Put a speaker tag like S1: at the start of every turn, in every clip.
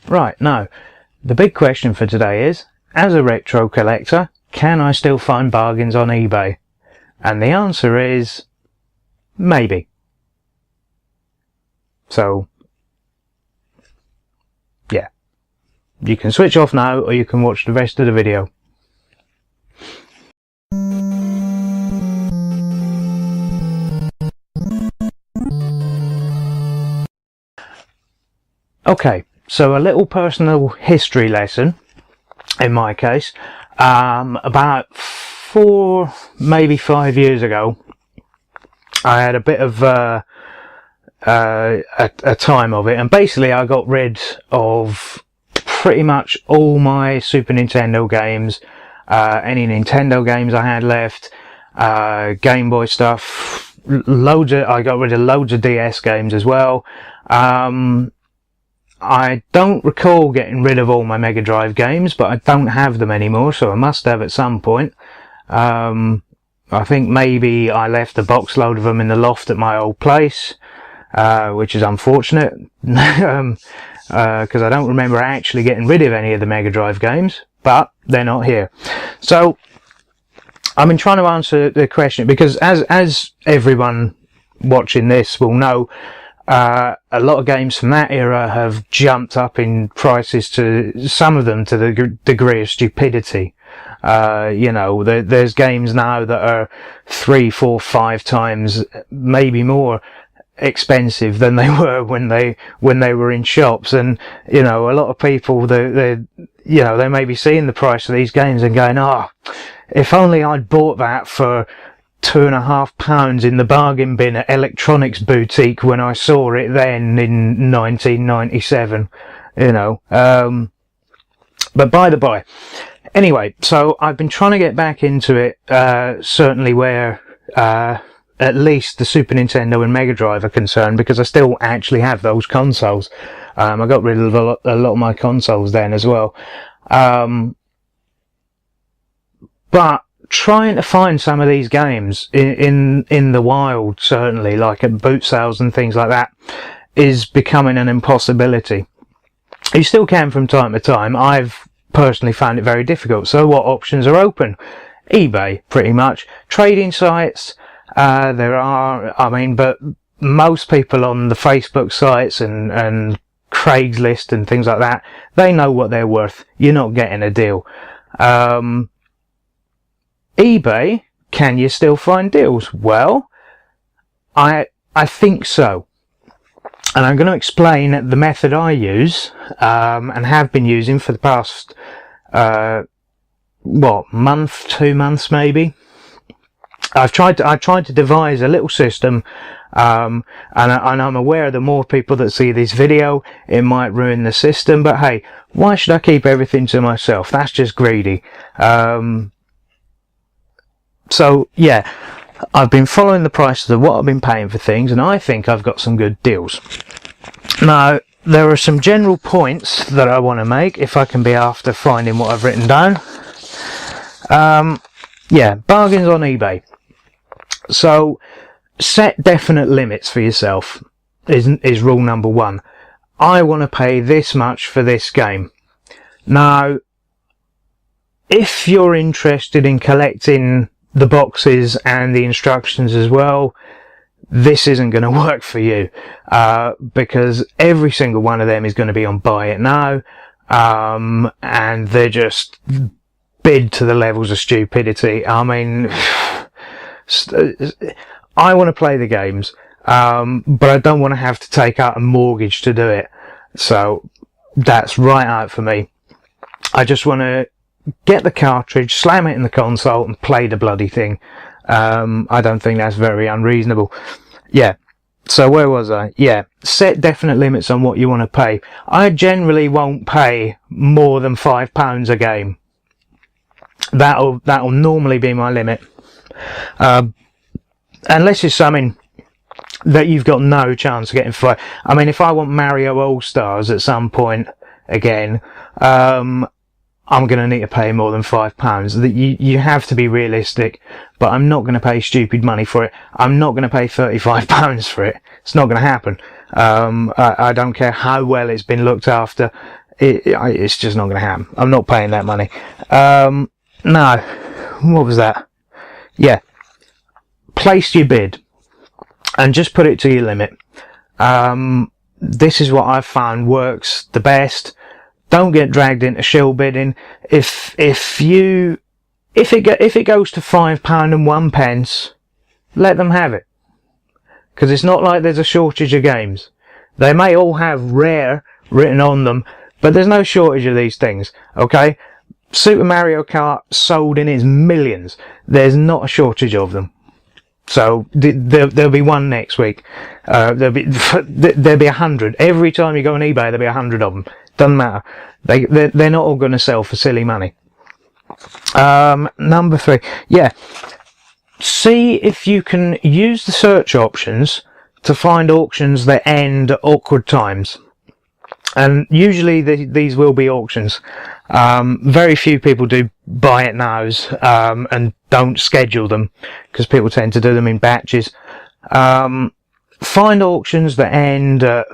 S1: Right, now, the big question for today is, as a retro collector, can I still find bargains on eBay? And the answer is, maybe. So, yeah. You can switch off now, or you can watch the rest of the video. Okay, so a little personal history lesson, in my case. About 4, maybe 5 years ago, I had a bit of a time of it, and basically I got rid of pretty much all my Super Nintendo games, any Nintendo games I had left, Game Boy stuff, I got rid of loads of DS games as well. I don't recall getting rid of all my Mega Drive games, but I don't have them anymore, so I must have at some point. I think maybe I left a box load of them in the loft at my old place, which is unfortunate, because I don't remember actually getting rid of any of the Mega Drive games, but they're not here. So, I've been trying to answer the question, because as everyone watching this will know, a lot of games from that era have jumped up in prices, to some of them to the degree of stupidity. You know, there's games now that are 3, 4, 5 times, maybe more expensive than they were when they were in shops. And you know, a lot of people, they may be seeing the price of these games and going, oh, if only I'd bought that for £2.50 in the bargain bin at Electronics Boutique when I saw it then in 1997, you know. But by the by, anyway, so I've been trying to get back into it, certainly where at least the Super Nintendo and Mega Drive are concerned, because I still actually have those consoles. I got rid of a lot of my consoles then as well. But trying to find some of these games in the wild, certainly, like at boot sales and things like that, is becoming an impossibility. You still can from time to time. I've personally found it very difficult. So what options are open? eBay, pretty much. Trading sites, there are, but most people on the Facebook sites and Craigslist and things like that, they know what they're worth. You're not getting a deal. eBay, can you still find deals? Well, I think so. And I'm going to explain the method I use, and have been using for the past, month, 2 months maybe. I tried to devise a little system, and I'm aware the more people that see this video, it might ruin the system, but hey, why should I keep everything to myself? That's just greedy. So yeah, I've been following the prices of what I've been paying for things, and I think I've got some good deals. Now, there are some general points that I want to make, if I can be after finding what I've written down. Yeah, bargains on eBay. So, set definite limits for yourself is rule number 1. I want to pay this much for this game. Now, if you're interested in collecting the boxes and the instructions as well, this isn't going to work for you, because every single one of them is going to be on buy it now, and they're just bid to the levels of stupidity. I mean, I want to play the games, but I don't want to have to take out a mortgage to do it, so that's right out for me. I just want to get the cartridge, slam it in the console and play the bloody thing. I don't think that's very unreasonable. Yeah, so where was I? Yeah, set definite limits on what you want to pay. I generally won't pay more than £5 a game. That'll normally be my limit. Unless it's something that you've got no chance of getting for. I mean, if I want Mario All-Stars at some point again, I'm going to need to pay more than £5. You have to be realistic, but I'm not going to pay stupid money for it. I'm not going to pay £35 for it. It's not going to happen. I don't care how well it's been looked after. It's just not going to happen. I'm not paying that money. No, what was that? Yeah, place your bid and just put it to your limit. This is what I've found works the best. Don't get dragged into shill bidding. If it goes to £5.01, let them have it, because it's not like there's a shortage of games. They may all have rare written on them, but there's no shortage of these things. Okay, Super Mario Kart sold in its millions. There's not a shortage of them. So there'll be one next week. There'll be 100 every time you go on eBay. There'll be 100 of them. Doesn't matter. They're not all going to sell for silly money. Number 3. Yeah. See if you can use the search options to find auctions that end at awkward times. And usually these will be auctions. Very few people do buy it nows, and don't schedule them, because people tend to do them in batches. Find auctions that end at,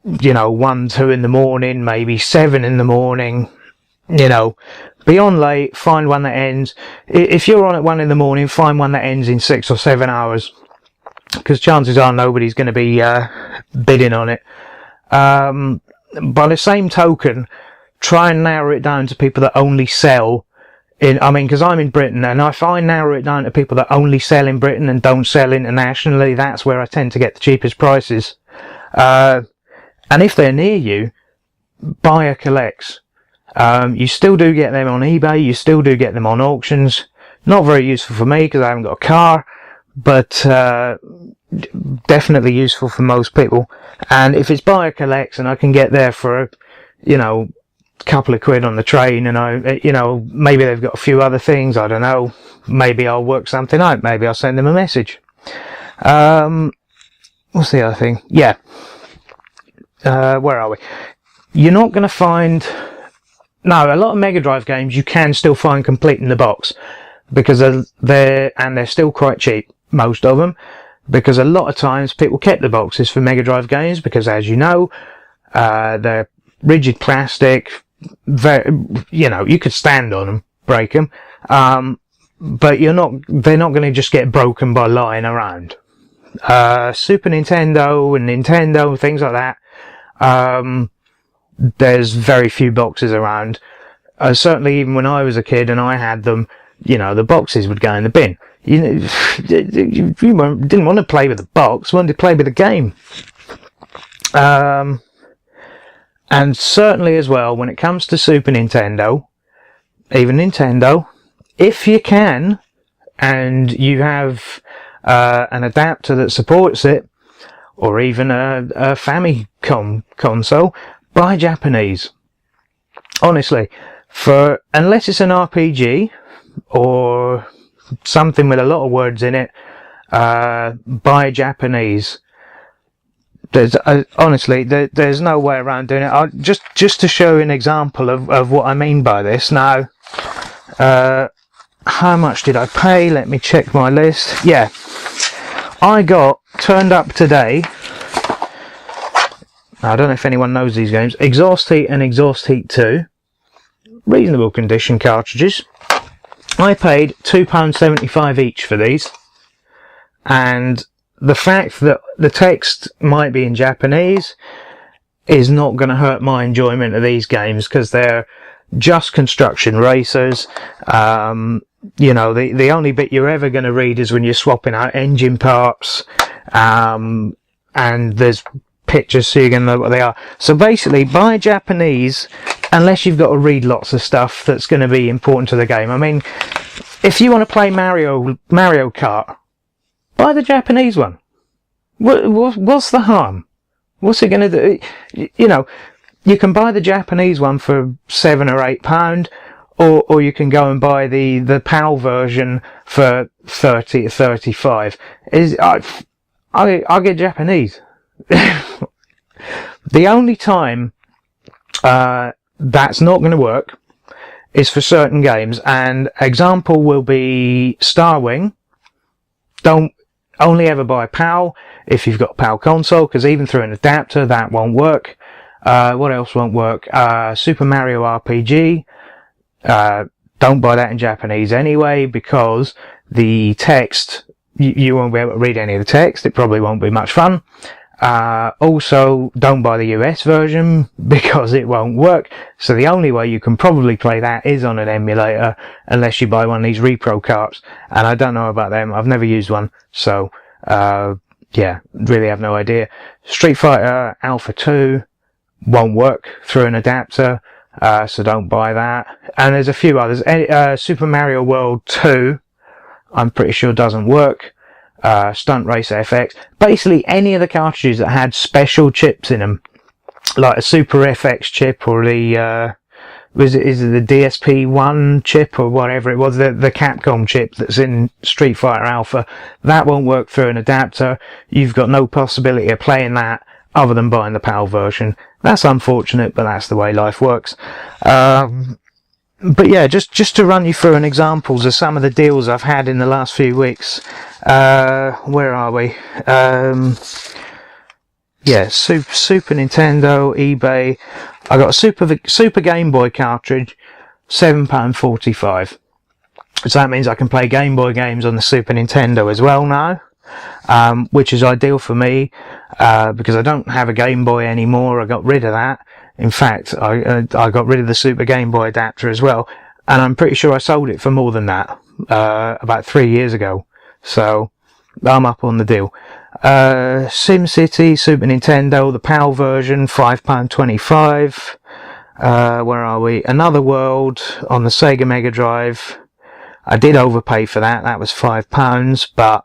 S1: 1, 2 in the morning, maybe 7 in the morning, beyond late. Find one that ends, if you're on at 1 in the morning, find one that ends in 6 or 7 hours, because chances are nobody's going to be bidding on it. By the same token, try and narrow it down to people that only sell because I'm in Britain, and if I narrow it down to people that only sell in Britain and don't sell internationally, that's where I tend to get the cheapest prices. And if they're near you, buyer collects. You still do get them on eBay, you still do get them on auctions. Not very useful for me because I haven't got a car, but definitely useful for most people. And if it's buyer collects and I can get there for couple of quid on the train, and maybe they've got a few other things, I don't know, maybe I'll work something out, maybe I'll send them a message. What's the other thing? Yeah, where are we? You're not going to find, no, a lot of Mega Drive games you can still find complete in the box, because they're still quite cheap, most of them, because a lot of times people kept the boxes for Mega Drive games, because as you know, they're rigid plastic, you could stand on them, break them, but they're not going to just get broken by lying around. Super Nintendo and Nintendo, things like that, there's very few boxes around. Certainly even when I was a kid and I had them, the boxes would go in the bin. You didn't want to play with the box, you wanted to play with the game. And certainly as well, when it comes to Super Nintendo, even Nintendo, if you can, and you have an adapter that supports it, or even a Famicom console, buy Japanese. Honestly, unless it's an RPG, or something with a lot of words in it, buy Japanese. Honestly, there's no way around doing it. Just to show an example of what I mean by this. Now, how much did I pay? Let me check my list. Yeah, I got turned up today. I don't know if anyone knows these games. Exhaust Heat and Exhaust Heat 2. Reasonable condition cartridges. I paid £2.75 each for these. And the fact that the text might be in Japanese is not going to hurt my enjoyment of these games, because they're just construction racers. The only bit you're ever going to read is when you're swapping out engine parts, and there's pictures so you can know what they are. So basically, buy Japanese unless you've got to read lots of stuff that's going to be important to the game. I mean, if you want to play Mario Kart, buy the Japanese one. What's the harm? What's it going to do? You can buy the Japanese one for £7 or £8, or you can go and buy the PAL version for 30 or 35. I'll get Japanese. The only time that's not going to work is for certain games, and example will be Starwing. Don't only ever buy PAL if you've got a PAL console, because even through an adapter that won't work. What else won't work? Super Mario RPG. Don't buy that in Japanese anyway, because the text, you won't be able to read any of the text. It probably won't be much fun. Also, don't buy the US version because it won't work. So the only way you can probably play that is on an emulator, unless you buy one of these repro carts. And I don't know about them. I've never used one. So, yeah, really have no idea. Street Fighter Alpha 2 won't work through an adapter. So don't buy that. And there's a few others. Super Mario World 2, I'm pretty sure doesn't work. Stunt Race FX. Basically any of the cartridges that had special chips in them, like a Super FX chip, or the, is it the DSP-1 chip, or whatever it was, the Capcom chip that's in Street Fighter Alpha, that won't work through an adapter. You've got no possibility of playing that other than buying the PAL version. That's unfortunate, but that's the way life works. But yeah, just to run you through an examples of some of the deals I've had in the last few weeks. Where are we? Yeah, Super Nintendo, eBay. I got a Super Game Boy cartridge, £7.45. So that means I can play Game Boy games on the Super Nintendo as well now. Which is ideal for me, because I don't have a Game Boy anymore. I got rid of that. In fact, I got rid of the Super Game Boy adapter as well, and I'm pretty sure I sold it for more than that, about 3 years ago. So, I'm up on the deal. SimCity, Super Nintendo, the PAL version, £5.25. Where are we? Another World on the Sega Mega Drive. I did overpay for that. That was £5, but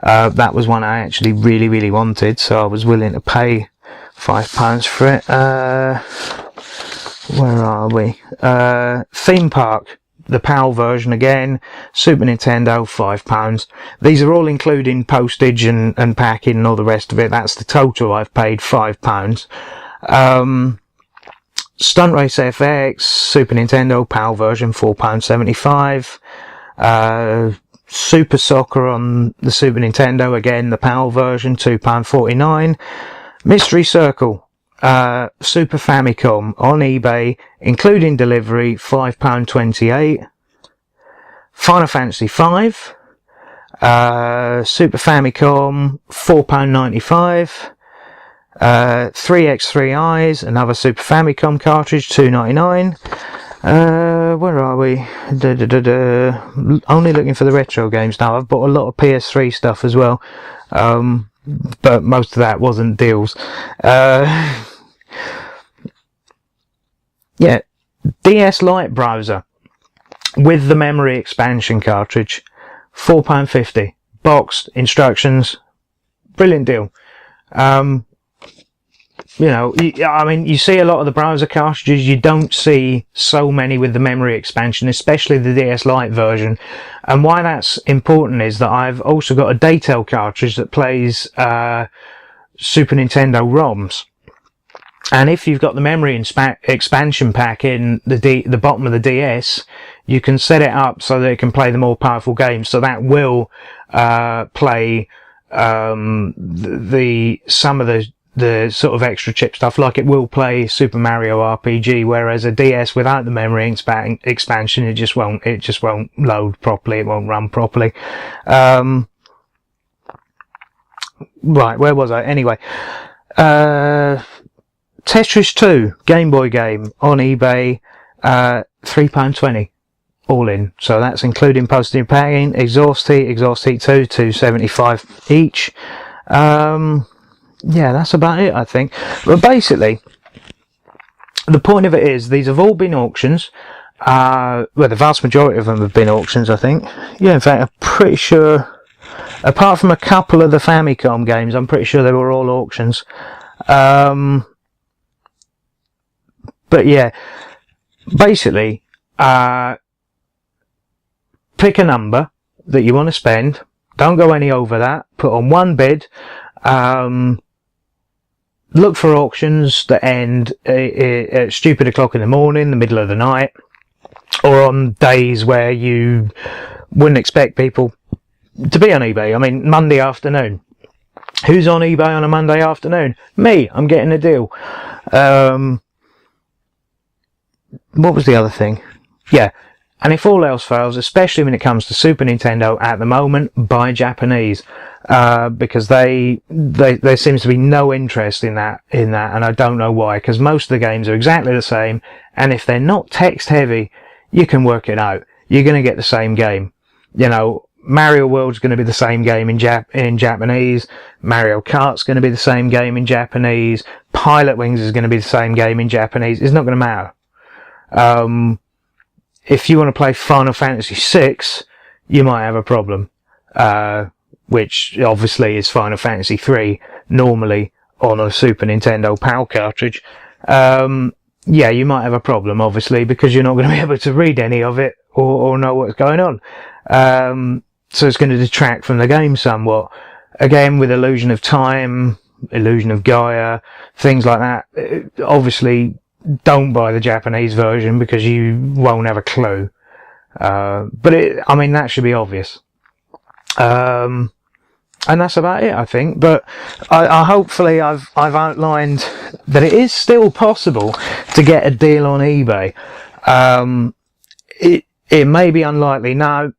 S1: that was one I actually really, really wanted, so I was willing to pay £5 for it. Where are we? Theme Park, the PAL version again, Super Nintendo, £5. These are all including postage and packing and all the rest of it. That's the total I've paid, £5. Stunt Race FX, Super Nintendo, PAL version, £4.75. Super Soccer on the Super Nintendo, again the PAL version, £2.49. Mystery Circle, Super Famicom on eBay, including delivery, £5.28. Final Fantasy V, Super Famicom, £4.95. 3x3Is, another Super Famicom cartridge, $2.99. Where are we? Only looking for the retro games now. I've bought a lot of PS3 stuff as well, but most of that wasn't deals. Yeah, DS Lite browser with the memory expansion cartridge, £4.50. Boxed, instructions, brilliant deal. You know, I mean, you see a lot of the browser cartridges, you don't see so many with the memory expansion, especially the DS Lite version. And why that's important is that I've also got a Daytel cartridge that plays Super Nintendo ROMs. And if you've got the memory expansion pack in the bottom of the DS, you can set it up so that it can play the more powerful games. So that will play some of the sort of extra chip stuff, like it will play Super Mario RPG, whereas a DS without the memory expansion, it just won't load properly, it won't run properly. Right, where was I? Anyway, Tetris 2 Game Boy game on eBay, £3.20 all in. So that's including postage and packing. Exhaust Heat 2, £2.75 each. Yeah, that's about it, I think. But basically, the point of it is, these have all been auctions. Well, the vast majority of them have been auctions, I think. Yeah, in fact, I'm pretty sure, apart from a couple of the Famicom games, I'm pretty sure they were all auctions. But yeah, basically, pick a number that you want to spend. Don't go any over that. Put on one bid. Look for auctions that end at stupid o'clock in the morning, the middle of the night, or on days where you wouldn't expect people to be on eBay. I mean, Monday afternoon. Who's on eBay on a Monday afternoon? Me. I'm getting a deal. What was the other thing? Yeah. And if all else fails, especially when it comes to Super Nintendo at the moment, buy Japanese, because there seems to be no interest in that, and I don't know why, because most of the games are exactly the same, and if they're not text heavy, you can work it out. You're going to get the same game. You know, Mario World's going to be the same game in Japanese, Mario Kart's going to be the same game in Japanese, Pilot Wings is going to be the same game in Japanese. It's not going to matter. If you want to play Final Fantasy VI, you might have a problem, which obviously is Final Fantasy III, normally on a Super Nintendo PAL cartridge. Yeah, you might have a problem, obviously, because you're not going to be able to read any of it or know what's going on. So it's going to detract from the game somewhat. Again, with Illusion of Time, Illusion of Gaia, things like that, obviously don't buy the Japanese version because you won't have a clue. But I mean, that should be obvious. And that's about it, I think. But hopefully I've outlined that it is still possible to get a deal on eBay. It may be unlikely. Now,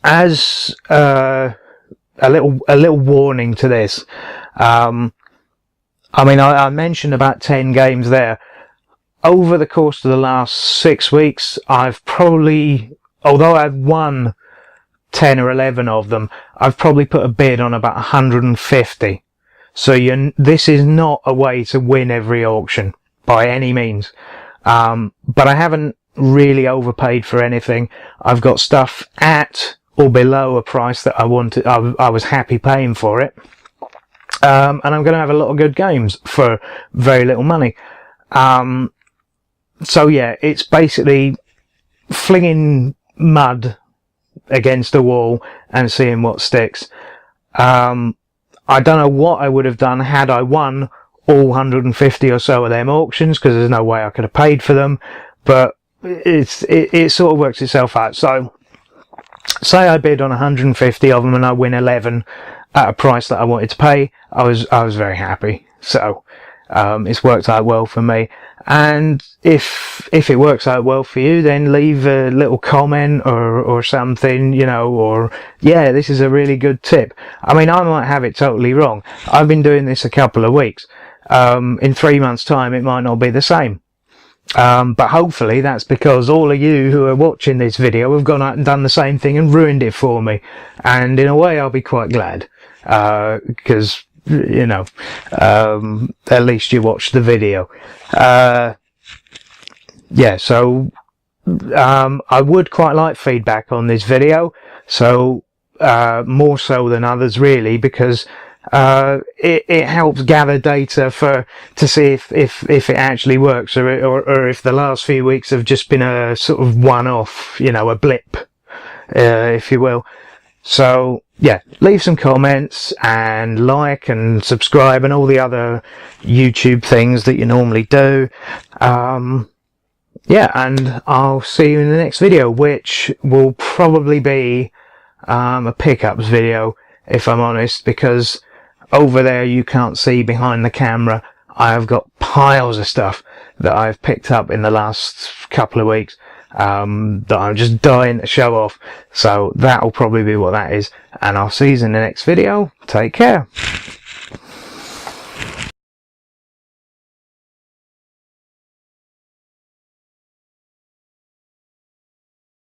S1: as a little warning to this, I mean, I mentioned about 10 games there. Over the course of the last 6 weeks, I've probably, although I've won 10 or 11 of them, I've probably put a bid on about 150. So this is not a way to win every auction by any means. But I haven't really overpaid for anything. I've got stuff at or below a price that I wanted. I was happy paying for it. And I'm going to have a lot of good games for very little money. So yeah, it's basically flinging mud against a wall and seeing what sticks. I don't know what I would have done had I won all 150 or so of them auctions, because there's no way I could have paid for them, but it sort of works itself out. So say I bid on 150 of them and I win 11 at a price that I wanted to pay, I was very happy. So it's worked out well for me. And if it works out well for you, then leave a little comment or something, you know, or yeah, this is a really good tip. I mean, I might have it totally wrong. I've been doing this a couple of weeks. In 3 months' time, it might not be the same. But hopefully that's because all of you who are watching this video have gone out and done the same thing and ruined it for me. And in a way, I'll be quite glad. Because, you know, at least you watched the video. Yeah, so, I would quite like feedback on this video. So, more so than others really, because, it helps gather data to see if it actually works, or if the last few weeks have just been a sort of one-off, you know, a blip, if you will. So yeah, leave some comments and like and subscribe and all the other YouTube things that you normally do. Yeah, and I'll see you in the next video, which will probably be a pickups video, if I'm honest, because over there you can't see behind the camera. I have got piles of stuff that I've picked up in the last couple of weeks that I'm just dying to show off. So that'll probably be what that is, and I'll see you in the next video. Take care.